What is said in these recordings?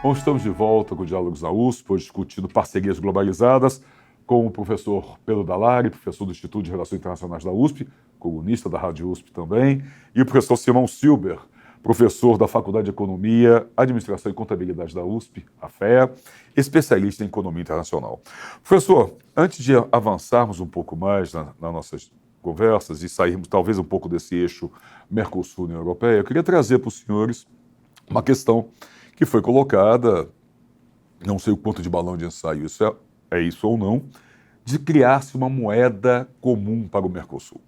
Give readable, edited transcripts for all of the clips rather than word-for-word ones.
Bom, estamos de volta com o Diálogos na USP, hoje discutindo parcerias globalizadas com o professor Pedro Dallari, professor do Instituto de Relações Internacionais da USP, colunista da Rádio USP também, e o professor Simão Silber, professor da Faculdade de Economia, Administração e Contabilidade da USP, a FEA, especialista em Economia Internacional. Professor, antes de avançarmos um pouco mais nas nossas conversas e sairmos talvez um pouco desse eixo Mercosul-União Europeia, eu queria trazer para os senhores uma questão que foi colocada, não sei o quanto de balão de ensaio isso é isso ou não, de criar-se uma moeda comum para o Mercosul.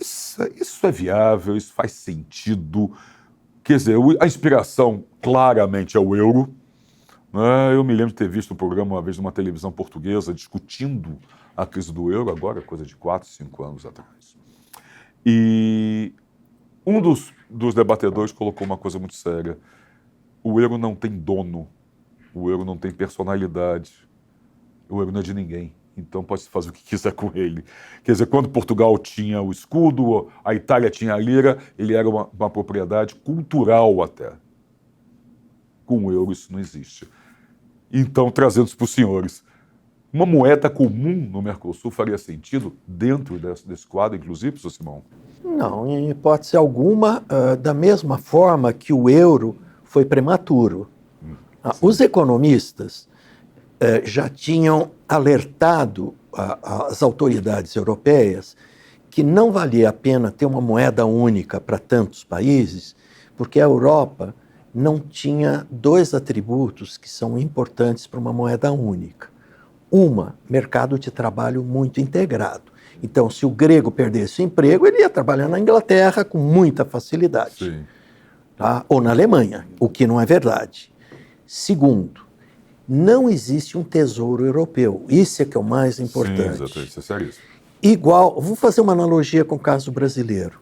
Isso é viável, isso faz sentido. Quer dizer, a inspiração claramente é o euro, né? Eu me lembro de ter visto um programa uma vez numa televisão portuguesa discutindo a crise do euro, agora coisa de 4, 5 anos atrás. E um dos debatedores colocou uma coisa muito séria. O euro não tem dono, o euro não tem personalidade, o euro não é de ninguém. Então pode-se fazer o que quiser com ele. Quer dizer, quando Portugal tinha o escudo, a Itália tinha a lira, ele era uma propriedade cultural até. Com o euro isso não existe. Então, trazendo isso para os senhores, uma moeda comum no Mercosul faria sentido dentro desse quadro, inclusive, professor Simão? Não, em hipótese alguma, da mesma forma que o euro foi prematuro. Os economistas já tinham alertado as autoridades europeias que não valia a pena ter uma moeda única para tantos países, porque a Europa não tinha dois atributos que são importantes para uma moeda única. Mercado de trabalho muito integrado. Então, se o grego perdesse o emprego, ele ia trabalhar na Inglaterra com muita facilidade. Sim. Tá? Ou na Alemanha, o que não é verdade. Segundo, não existe um tesouro europeu. Isso é que é o mais importante. Sim, exatamente, isso é seríssimo. Igual, vou fazer uma analogia com o caso brasileiro.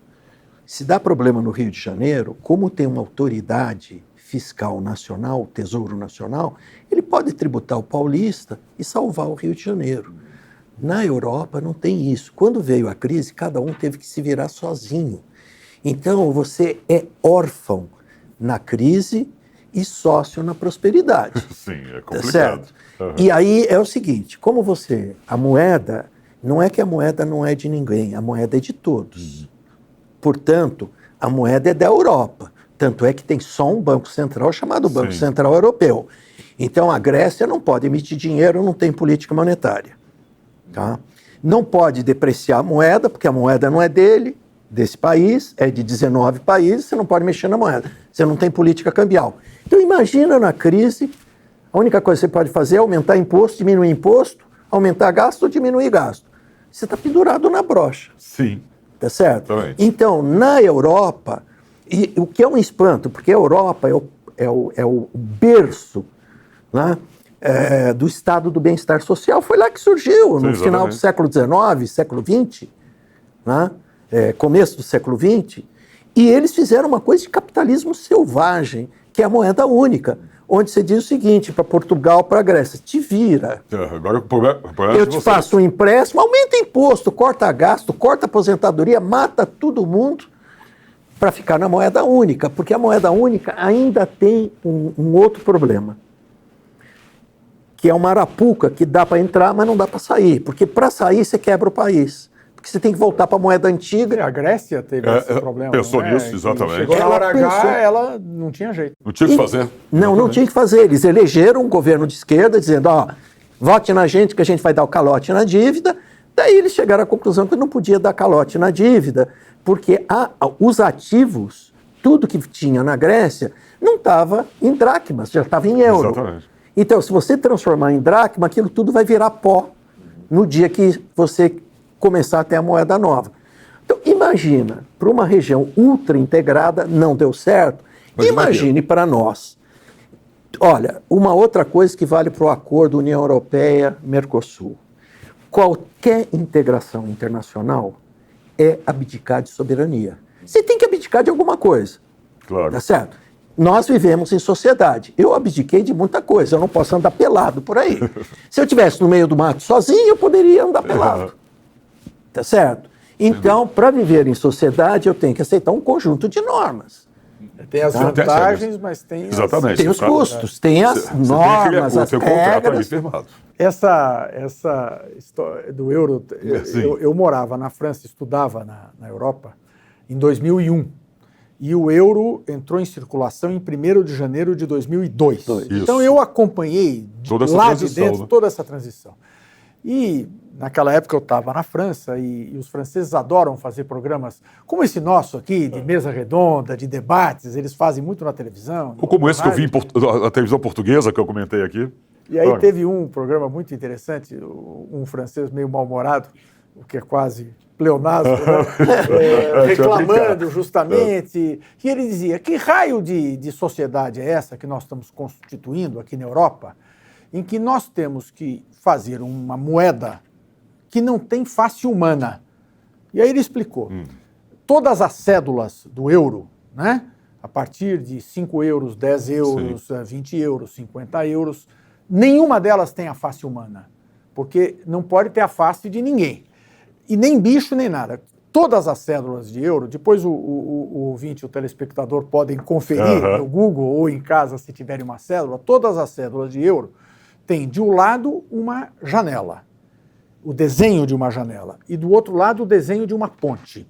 Se dá problema no Rio de Janeiro, como tem uma autoridade fiscal nacional, Tesouro Nacional, ele pode tributar o paulista e salvar o Rio de Janeiro. Na Europa não tem isso. Quando veio a crise, cada um teve que se virar sozinho. Então você é órfão na crise e sócio na prosperidade. Sim, é complicado. Certo? Uhum. E aí é o seguinte, a moeda, não é que a moeda não é de ninguém, a moeda é de todos. Uhum. Portanto, a moeda é da Europa. Tanto é que tem só um banco central chamado Banco Central Europeu. Então a Grécia não pode emitir dinheiro, não tem política monetária. Tá? Não pode depreciar a moeda, porque a moeda não é desse país, é de 19 países, você não pode mexer na moeda. Você não tem política cambial. Então imagina na crise, a única coisa que você pode fazer é aumentar imposto, diminuir imposto, aumentar gasto ou diminuir gasto. Você está pendurado na brocha. Sim. Tá certo? Também. Então, na Europa, e o que é um espanto, porque a Europa é o berço, né, do estado do bem-estar social, foi lá que surgiu, no final do século XIX, século XX, né, começo do século XX, e eles fizeram uma coisa de capitalismo selvagem, que é a moeda única, onde você diz o seguinte, para Portugal, para a Grécia, te vira. Agora, eu te faço um empréstimo, aumenta imposto, corta gasto, corta aposentadoria, mata todo mundo para ficar na moeda única, porque a moeda única ainda tem um outro problema, que é uma arapuca que dá para entrar, mas não dá para sair, porque para sair você quebra o país. Porque você tem que voltar para a moeda antiga. A Grécia teve esse problema. Pensou nisso, exatamente. Chegou na hora H, ela não tinha jeito. Não tinha o que fazer. Não tinha que fazer. Eles elegeram um governo de esquerda dizendo, vote na gente que a gente vai dar o calote na dívida. Daí eles chegaram à conclusão que não podia dar calote na dívida, porque os ativos, tudo que tinha na Grécia, não estava em dracmas, já estava em euro. Exatamente. Então, se você transformar em dracma, aquilo tudo vai virar pó no dia que você começar a ter a moeda nova. Então, imagina, para uma região ultra integrada, não deu certo. Imagine para nós. Olha, uma outra coisa que vale para o acordo União Europeia-Mercosul. Qualquer integração internacional é abdicar de soberania. Você tem que abdicar de alguma coisa. Claro. Tá certo? Nós vivemos em sociedade. Eu abdiquei de muita coisa. Eu não posso andar pelado por aí. Se eu estivesse no meio do mato sozinho, eu poderia andar pelado. Tá certo? Então, para viver em sociedade, eu tenho que aceitar um conjunto de normas. Tem as vantagens, mas tem, Exatamente. Tem os custos, tem as normas, as contrato ali regras. firmado. Essa história do euro, eu morava na França, estudava na Europa, em 2001. E o euro entrou em circulação em 1º de janeiro de 2002. Então eu acompanhei lá de dentro, né? Toda essa transição. E naquela época eu estava na França e os franceses adoram fazer programas como esse nosso aqui, de mesa redonda, de debates, eles fazem muito na televisão. Ou como esse que eu vi na televisão portuguesa, que eu comentei aqui. E aí teve um programa muito interessante, um francês meio mal-humorado, o que é quase pleonasmo, né? Reclamando justamente, e ele dizia, que raio de sociedade é essa que nós estamos constituindo aqui na Europa, em que nós temos que fazer uma moeda que não tem face humana. E aí ele explicou, todas as cédulas do euro, né, a partir de 5 euros, 10 euros, 20 euros, 50 euros, nenhuma delas tem a face humana, porque não pode ter a face de ninguém. E nem bicho, nem nada. Todas as cédulas de euro, depois o ouvinte, o telespectador podem conferir no Google ou em casa se tiverem uma cédula, todas as cédulas de euro têm de um lado uma janela, o desenho de uma janela, e do outro lado o desenho de uma ponte.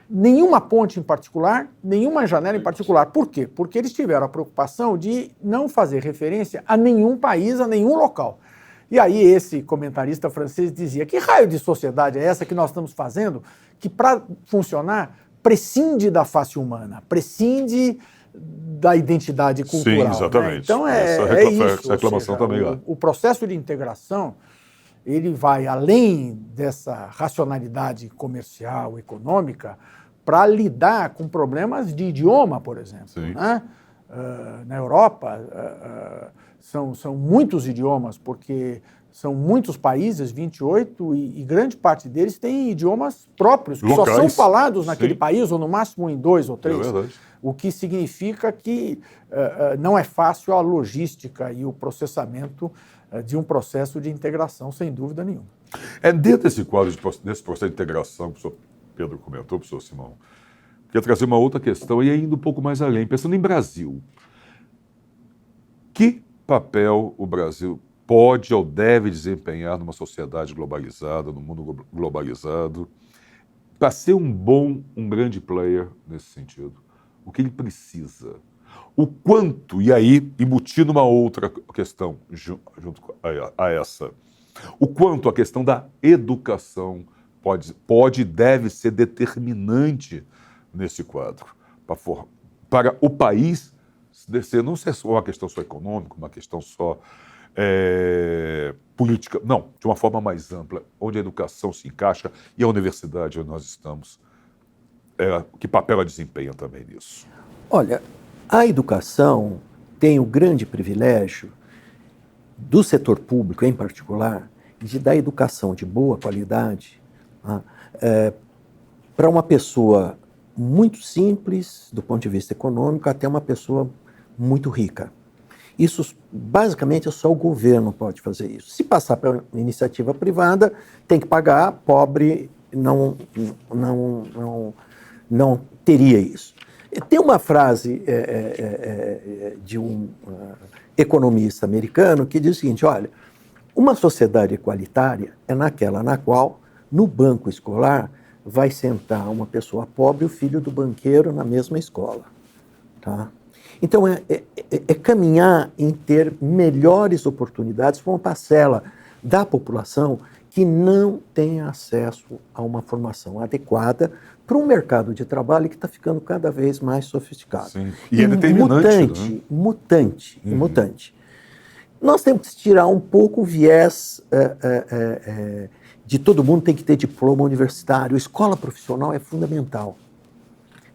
Nenhuma ponte em particular, nenhuma janela em particular. Por quê? Porque eles tiveram a preocupação de não fazer referência a nenhum país, a nenhum local. E aí esse comentarista francês dizia, que raio de sociedade é essa que nós estamos fazendo, que para funcionar prescinde da face humana, prescinde da identidade cultural. Sim, exatamente. Né? Então isso. Essa reclamação também lá. O processo de integração, ele vai além dessa racionalidade comercial, econômica, para lidar com problemas de idioma, por exemplo. Né? Na Europa, são muitos idiomas, porque são muitos países, 28, e grande parte deles tem idiomas próprios, que locais, só são falados naquele país, ou no máximo em 2 ou 3. É verdade. O que significa que não é fácil a logística e o processamento de um processo de integração, sem dúvida nenhuma. Dentro desse quadro, desse processo de integração que o professor Pedro comentou, professor Simão, queria trazer uma outra questão, e aí indo um pouco mais além, pensando em Brasil. Que papel o Brasil pode ou deve desempenhar numa sociedade globalizada, no mundo globalizado, para ser um grande player nesse sentido? O que ele precisa? O quanto, e aí embutindo uma outra questão junto a essa, o quanto a questão da educação pode e deve ser determinante nesse quadro, para o país descer, não ser só uma questão só econômica, uma questão só política, não, de uma forma mais ampla, onde a educação se encaixa e a universidade onde nós estamos, que papel ela desempenha também nisso? Olha, a educação tem o grande privilégio do setor público, em particular, de dar educação de boa qualidade para uma pessoa muito simples, do ponto de vista econômico, até uma pessoa muito rica. Isso, basicamente, só o governo pode fazer isso. Se passar para iniciativa privada, tem que pagar, pobre não teria isso. Tem uma frase de um economista americano que diz o seguinte, olha, uma sociedade igualitária é naquela na qual, no banco escolar, vai sentar uma pessoa pobre e o filho do banqueiro na mesma escola. Tá? Então, é caminhar em ter melhores oportunidades para uma parcela da população que não tem acesso a uma formação adequada para um mercado de trabalho que está ficando cada vez mais sofisticado. Sim. E é determinante. Mutante. Nós temos que tirar um pouco o viés de todo mundo tem que ter diploma universitário. Escola profissional é fundamental.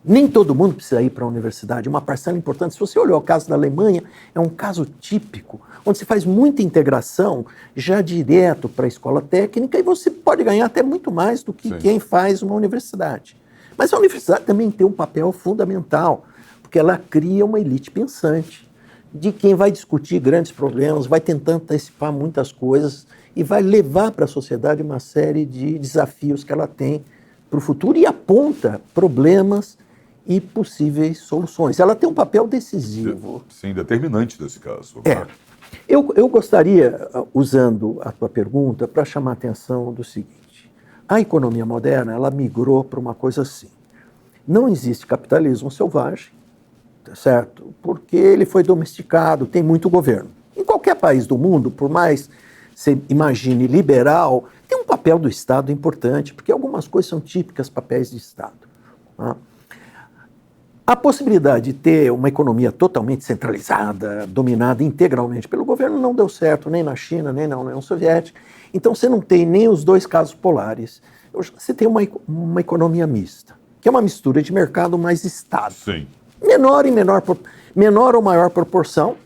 Nem todo mundo precisa ir para a universidade, uma parcela importante. Se você olhar o caso da Alemanha, é um caso típico, onde se faz muita integração já direto para a escola técnica e você pode ganhar até muito mais do que quem faz uma universidade. Mas a universidade também tem um papel fundamental, porque ela cria uma elite pensante, de quem vai discutir grandes problemas, vai tentando antecipar muitas coisas e vai levar para a sociedade uma série de desafios que ela tem para o futuro e aponta problemas e possíveis soluções. Ela tem um papel decisivo. Sim, determinante nesse caso. É. Eu gostaria, usando a tua pergunta, para chamar a atenção do seguinte. A economia moderna, ela migrou para uma coisa assim. Não existe capitalismo selvagem, tá certo? Porque ele foi domesticado, tem muito governo. Em qualquer país do mundo, por mais você imagine liberal, tem um papel do Estado importante, porque algumas coisas são típicas papéis de Estado. Tá? A possibilidade de ter uma economia totalmente centralizada, dominada integralmente pelo governo, não deu certo nem na China, nem na União Soviética. Então você não tem nem os dois casos polares. Você tem uma economia mista, que é uma mistura de mercado mais Estado. Sim. Menor ou maior proporção,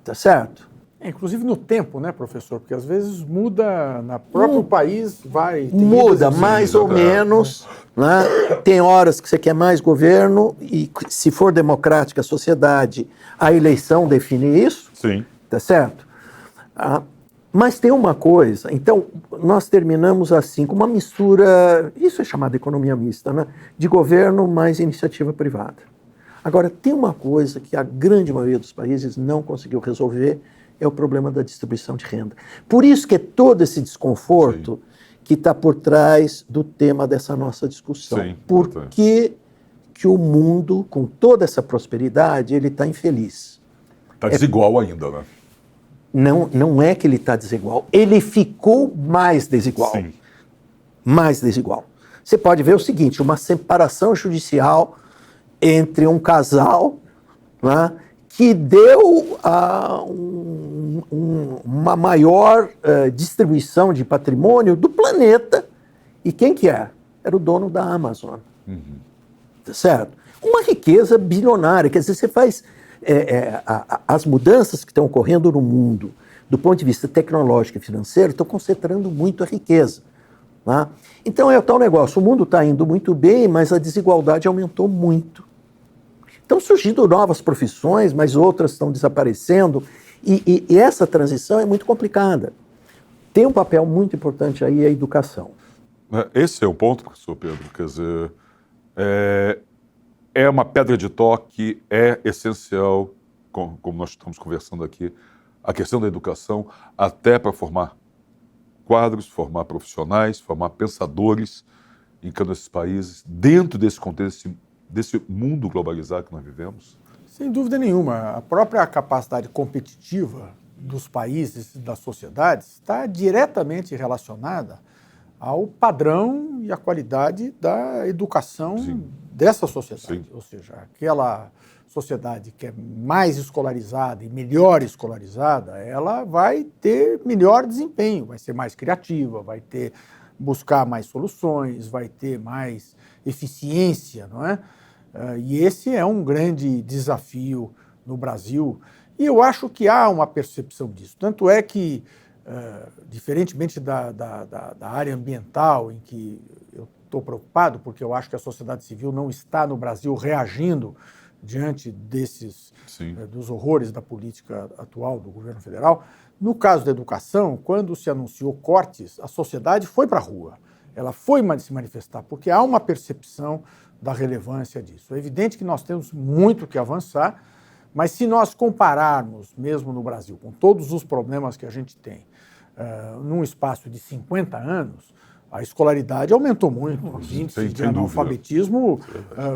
tá certo? Inclusive no tempo, né, professor? Porque às vezes muda no próprio país, vai... Muda mais ou menos. Né? Tem horas que você quer mais governo e, se for democrática a sociedade, a eleição define isso. Sim. Tá certo? Mas tem uma coisa. Então, nós terminamos assim, com uma mistura, isso é chamado de economia mista, né? De governo mais iniciativa privada. Agora, tem uma coisa que a grande maioria dos países não conseguiu resolver, é o problema da distribuição de renda. Por isso que é todo esse desconforto que está por trás do tema dessa nossa discussão. Sim, por que o mundo, com toda essa prosperidade, ele está infeliz? Está desigual ainda, né? Não é que ele está desigual, ele ficou mais desigual. Sim. Mais desigual. Você pode ver o seguinte, uma separação judicial entre um casal, né, que deu uma maior distribuição de patrimônio do planeta. E quem que é? Era o dono da Amazon. Tá certo? Uma riqueza bilionária. Quer dizer, você faz... as mudanças que estão ocorrendo no mundo, do ponto de vista tecnológico e financeiro, estão concentrando muito a riqueza. Tá? Então é o tal negócio. O mundo está indo muito bem, mas a desigualdade aumentou muito. Estão surgindo novas profissões, mas outras estão desaparecendo, e essa transição é muito complicada. Tem um papel muito importante aí a educação. Esse é o ponto, professor Pedro, quer dizer, é uma pedra de toque, é essencial, como nós estamos conversando aqui, a questão da educação, até para formar quadros, formar profissionais, formar pensadores em cada um desses países, dentro desse contexto, desse mundo globalizado que nós vivemos? Sem dúvida nenhuma. A própria capacidade competitiva dos países e das sociedades está diretamente relacionada ao padrão e à qualidade da educação dessa sociedade. Ou seja, aquela sociedade que é mais escolarizada e melhor escolarizada, ela vai ter melhor desempenho, vai ser mais criativa, vai buscar mais soluções, vai ter mais eficiência, não é? E esse é um grande desafio no Brasil, e eu acho que há uma percepção disso. Tanto é que, diferentemente da área ambiental, em que eu estou preocupado, porque eu acho que a sociedade civil não está no Brasil reagindo diante dos horrores da política atual do governo federal, no caso da educação, quando se anunciou cortes, a sociedade foi para a rua, ela foi se manifestar, porque há uma percepção da relevância disso. É evidente que nós temos muito que avançar, mas se nós compararmos, mesmo no Brasil, com todos os problemas que a gente tem, num espaço de 50 anos, a escolaridade aumentou muito, os índices de analfabetismo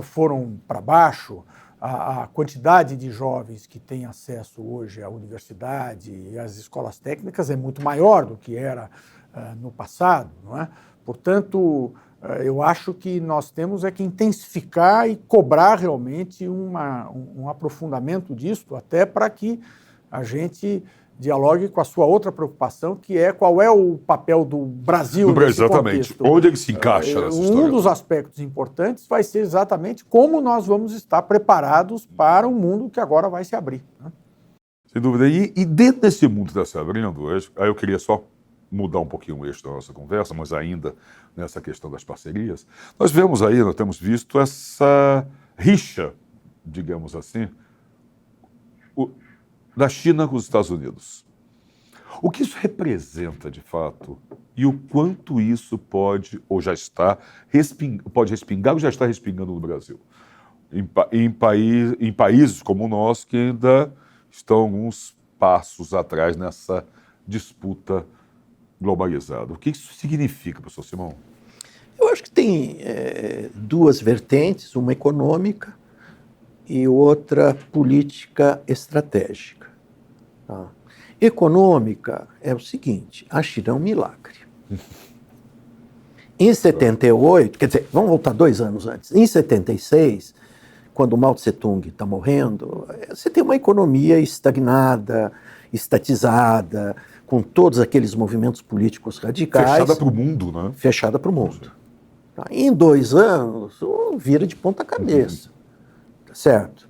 foram para baixo, a quantidade de jovens que têm acesso hoje à universidade e às escolas técnicas é muito maior do que era no passado, não é? Portanto, eu acho que nós temos que intensificar e cobrar realmente um aprofundamento disso, até para que a gente dialogue com a sua outra preocupação, que é qual é o papel do Brasil nesse exatamente. contexto. Onde ele se encaixa nessa história? Um dos aspectos importantes vai ser exatamente como nós vamos estar preparados para o mundo que agora vai se abrir. Né? Sem dúvida. E dentro desse mundo que está se abrindo, aí eu queria só mudar um pouquinho o eixo da nossa conversa, mas ainda nessa questão das parcerias, nós temos visto essa rixa, digamos assim, da China com os Estados Unidos. O que isso representa, de fato, e o quanto isso pode, ou já está, pode respingar ou já está respingando no Brasil? em países como o nosso que ainda estão alguns passos atrás nessa disputa globalizada. O que isso significa, professor Simão? Eu acho que tem duas vertentes, uma econômica e outra política estratégica. Tá? Econômica é o seguinte, a China é um milagre. Em 78, quer dizer, vamos voltar 2 anos antes, em 76, quando o Mao Tse-tung está morrendo, você tem uma economia estagnada, estatizada, com todos aqueles movimentos políticos radicais. Fechada para o mundo, né? Fechada para o mundo. Tá? Em 2 anos, vira de ponta cabeça. Tá certo?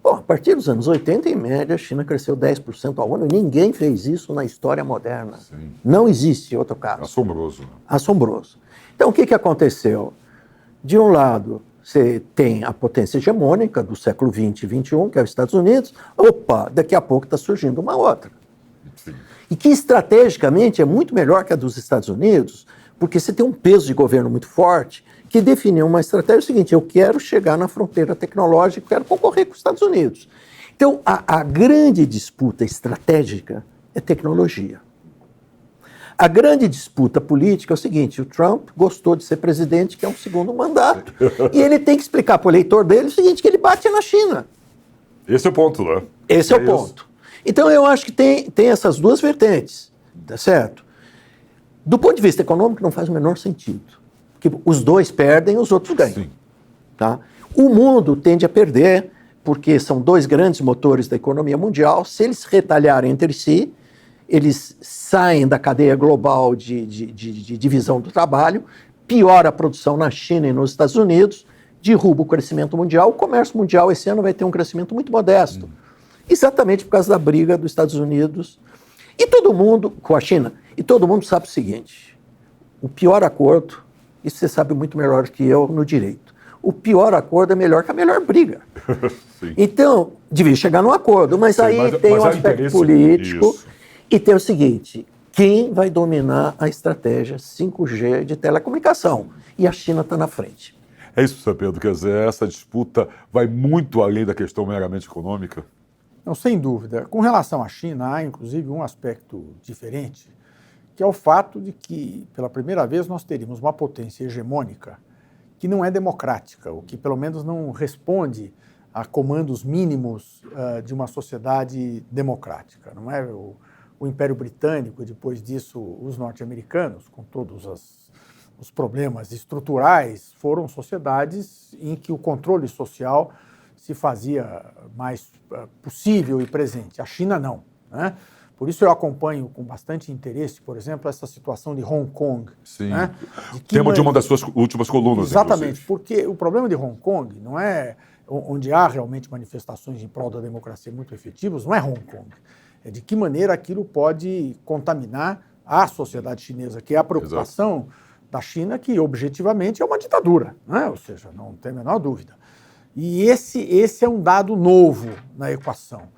Bom, a partir dos anos 80, em média, a China cresceu 10% ao ano. Ninguém fez isso na história moderna. Sim. Não existe outro caso. Assombroso. Né? Assombroso. Então, o que aconteceu? De um lado, você tem a potência hegemônica do século XX e XXI, que é os Estados Unidos. Opa, daqui a pouco está surgindo uma outra. Sim. E que estrategicamente é muito melhor que a dos Estados Unidos, porque você tem um peso de governo muito forte que definiu uma estratégia seguinte: eu quero chegar na fronteira tecnológica, quero concorrer com os Estados Unidos. Então, a grande disputa estratégica é tecnologia. A grande disputa política é o seguinte: o Trump gostou de ser presidente, que é um segundo mandato, e ele tem que explicar para o eleitor dele o seguinte, que ele bate na China. Esse é o ponto, né? Esse é o ponto. Então, eu acho que tem essas duas vertentes, tá certo? Do ponto de vista econômico, não faz o menor sentido. Porque os dois perdem, os outros ganham. Sim. Tá? O mundo tende a perder, porque são 2 grandes motores da economia mundial. Se eles retalharem entre si, eles saem da cadeia global de divisão do trabalho, piora a produção na China e nos Estados Unidos, derruba o crescimento mundial. O comércio mundial esse ano vai ter um crescimento muito modesto. Exatamente por causa da briga dos Estados Unidos e todo mundo, com a China, e todo mundo sabe o seguinte: o pior acordo, isso você sabe muito melhor que eu no direito, o pior acordo é melhor que a melhor briga. Então, devia chegar num acordo, mas aí tem um aspecto político e tem o seguinte: quem vai dominar a estratégia 5G de telecomunicação? E a China está na frente. É isso, Sr. Pedro, quer dizer, essa disputa vai muito além da questão meramente econômica? Não, sem dúvida. Com relação à China, há inclusive um aspecto diferente, que é o fato de que, pela primeira vez, nós teríamos uma potência hegemônica que não é democrática, ou que pelo menos não responde a comandos mínimos de uma sociedade democrática. Não é o Império Britânico, e depois disso os norte-americanos, com todos os problemas estruturais, foram sociedades em que o controle social se fazia mais possível e presente. A China não, né? Por isso eu acompanho com bastante interesse, por exemplo, essa situação de Hong Kong. Sim. Né? Tema de uma das suas últimas colunas. Exatamente, inclusive. porque o problema de Hong Kong não é onde há realmente manifestações em prol da democracia muito efetivas, não é Hong Kong. É de que maneira aquilo pode contaminar a sociedade chinesa, que é a preocupação da China, que objetivamente é uma ditadura, né? Ou seja, não tem a menor dúvida. E esse é um dado novo na equação,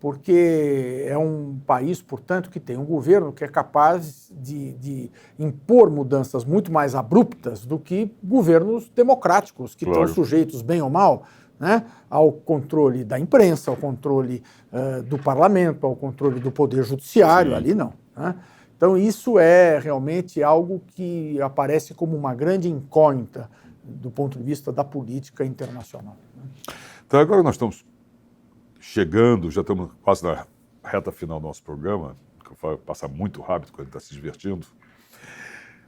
porque é um país, portanto, que tem um governo que é capaz de impor mudanças muito mais abruptas do que governos democráticos, que estão sujeitos, bem ou mal, né, ao controle da imprensa, ao controle do parlamento, ao controle do poder judiciário. Sim. Ali não. Né? Então isso é realmente algo que aparece como uma grande incógnita do ponto de vista da política internacional. Então agora nós estamos chegando, já estamos quase na reta final do nosso programa, que vai passar muito rápido quando está se divertindo.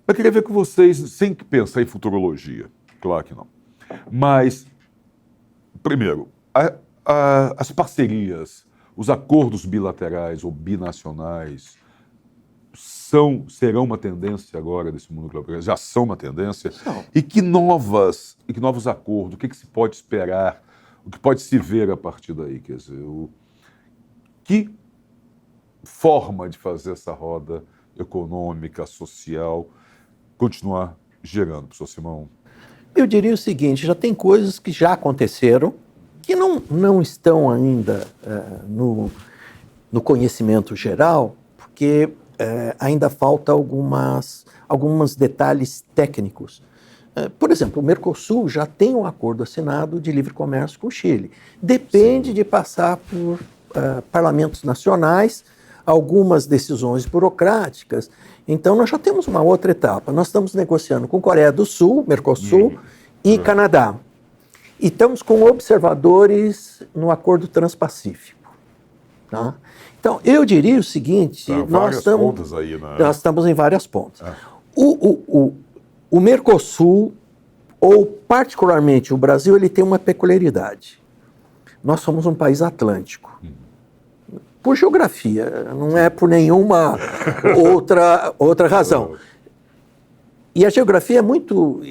Eu queria ver com vocês, sem pensar em futurologia, claro que não, mas, primeiro, as parcerias, os acordos bilaterais ou binacionais serão uma tendência agora desse mundo global? Já são uma tendência? Não. E que novos acordos, o que se pode esperar, o que pode se ver a partir daí? Quer dizer, que forma de fazer essa roda econômica, social, continuar gerando, professor Simão? Eu diria o seguinte, já tem coisas que já aconteceram, que não estão ainda no conhecimento geral, porque ainda falta alguns detalhes técnicos Por exemplo, o Mercosul já tem um acordo assinado de livre comércio com o Chile. Depende de passar por parlamentos nacionais, algumas decisões burocráticas. Então, nós já temos uma outra etapa. Nós estamos negociando com Coreia do Sul, Mercosul e Canadá. E estamos com observadores no Acordo Transpacífico. Tá? Então, eu diria o seguinte... Nós estamos em várias pontas. O Mercosul, ou particularmente o Brasil, ele tem uma peculiaridade. Nós somos um país atlântico. Por geografia, não é por nenhuma outra razão. E a geografia é muito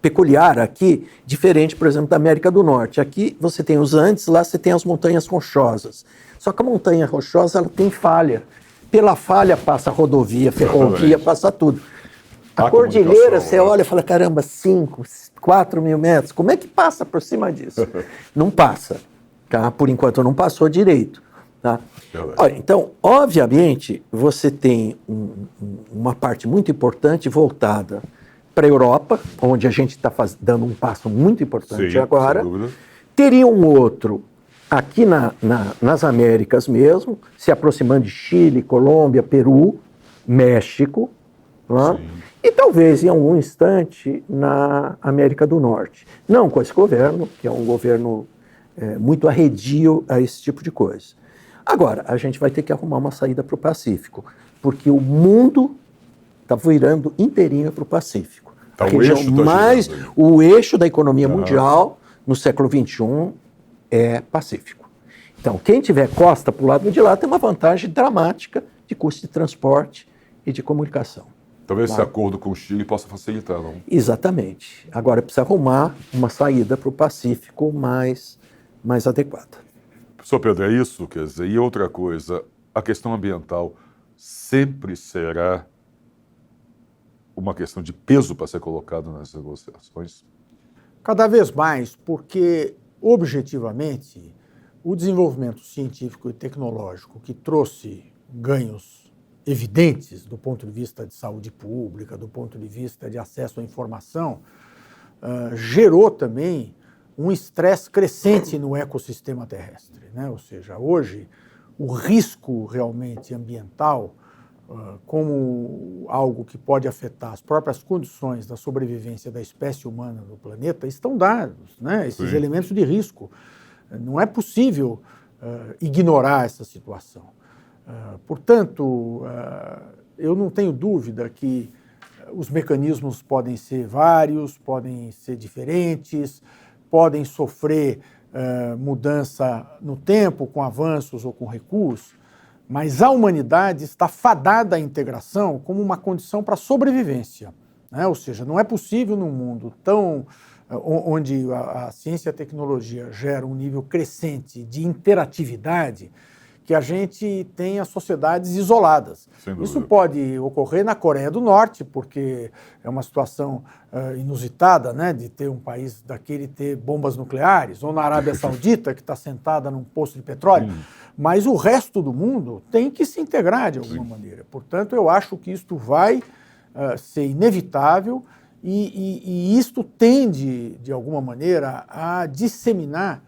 peculiar aqui, diferente, por exemplo, da América do Norte. Aqui você tem os Andes, lá você tem as montanhas rochosas. Só que a montanha rochosa ela tem falha. Pela falha passa rodovia, ferrovia, passa tudo. A cordilheira, você olha e fala, caramba, 4 mil metros, como é que passa por cima disso? Não passa. Tá? Por enquanto não passou direito. Tá? Olha, então, obviamente, você tem uma parte muito importante voltada para a Europa, onde a gente está dando um passo muito importante agora. Teria um outro aqui nas Américas mesmo, se aproximando de Chile, Colômbia, Peru, México, né? E talvez em algum instante na América do Norte. Não com esse governo, que é um governo muito arredio a esse tipo de coisa. Agora, a gente vai ter que arrumar uma saída para o Pacífico, porque o mundo está virando inteirinho para o Pacífico. Tá, o eixo da economia mundial no século XXI é Pacífico. Então, quem tiver costa para o lado de lá tem uma vantagem dramática de custo de transporte e de comunicação. Talvez esse acordo com o Chile possa facilitar, não? Exatamente. Agora precisa arrumar uma saída para o Pacífico mais adequada. Professor Pedro, é isso? Quer dizer, e outra coisa, a questão ambiental sempre será uma questão de peso para ser colocado nas negociações? Cada vez mais, porque, objetivamente, o desenvolvimento científico e tecnológico que trouxe ganhos evidentes do ponto de vista de saúde pública, do ponto de vista de acesso à informação, gerou também um estresse crescente no ecossistema terrestre, né? Ou seja, hoje o risco realmente ambiental, como algo que pode afetar as próprias condições da sobrevivência da espécie humana no planeta, estão dados, né? Esses elementos de risco. Não é possível ignorar essa situação. Portanto, eu não tenho dúvida que os mecanismos podem ser vários, podem ser diferentes, podem sofrer mudança no tempo, com avanços ou com recuos, mas a humanidade está fadada à integração como uma condição para a sobrevivência, né? Ou seja, não é possível num mundo onde a ciência e a tecnologia geram um nível crescente de interatividade que a gente tenha sociedades isoladas. Isso pode ocorrer na Coreia do Norte, porque é uma situação inusitada, né, de ter um país daquele ter bombas nucleares, ou na Arábia Saudita, que está sentada num poço de petróleo, mas o resto do mundo tem que se integrar de alguma maneira. Portanto, eu acho que isto vai ser inevitável e isto tende, de alguma maneira, a disseminar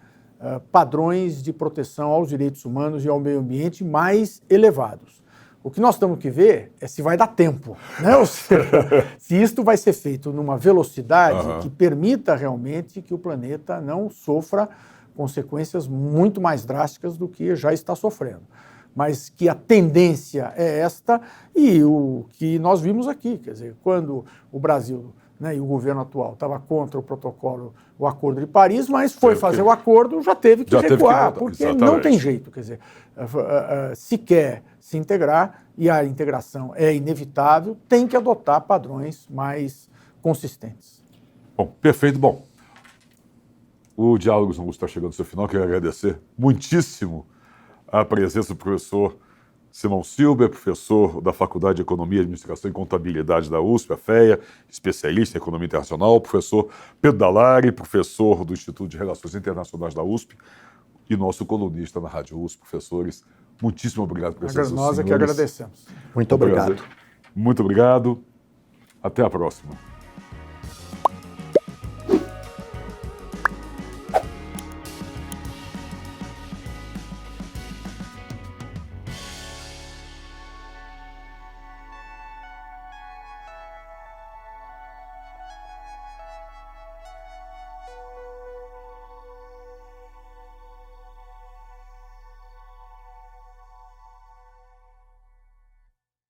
padrões de proteção aos direitos humanos e ao meio ambiente mais elevados. O que nós temos que ver é se vai dar tempo, né? Ou seja, se isto vai ser feito numa velocidade que permita realmente que o planeta não sofra consequências muito mais drásticas do que já está sofrendo. Mas que a tendência é esta e o que nós vimos aqui, quer dizer, quando o Brasil, né, e o governo atual estava contra o protocolo, o Acordo de Paris, mas foi fazer o acordo, já teve que recuar, porque não tem jeito, quer dizer, se quer se integrar, e a integração é inevitável, tem que adotar padrões mais consistentes. Bom, perfeito. Bom, o Diálogos Augusto está chegando ao seu final, quero agradecer muitíssimo a presença do professor Simão Silber, professor da Faculdade de Economia, Administração e Contabilidade da USP, a FEA, especialista em Economia Internacional, professor Pedro Dallari, professor do Instituto de Relações Internacionais da USP e nosso colunista na Rádio USP. Professores, muitíssimo obrigado por presença. Nós é que agradecemos. Muito obrigado. Muito obrigado. Até a próxima.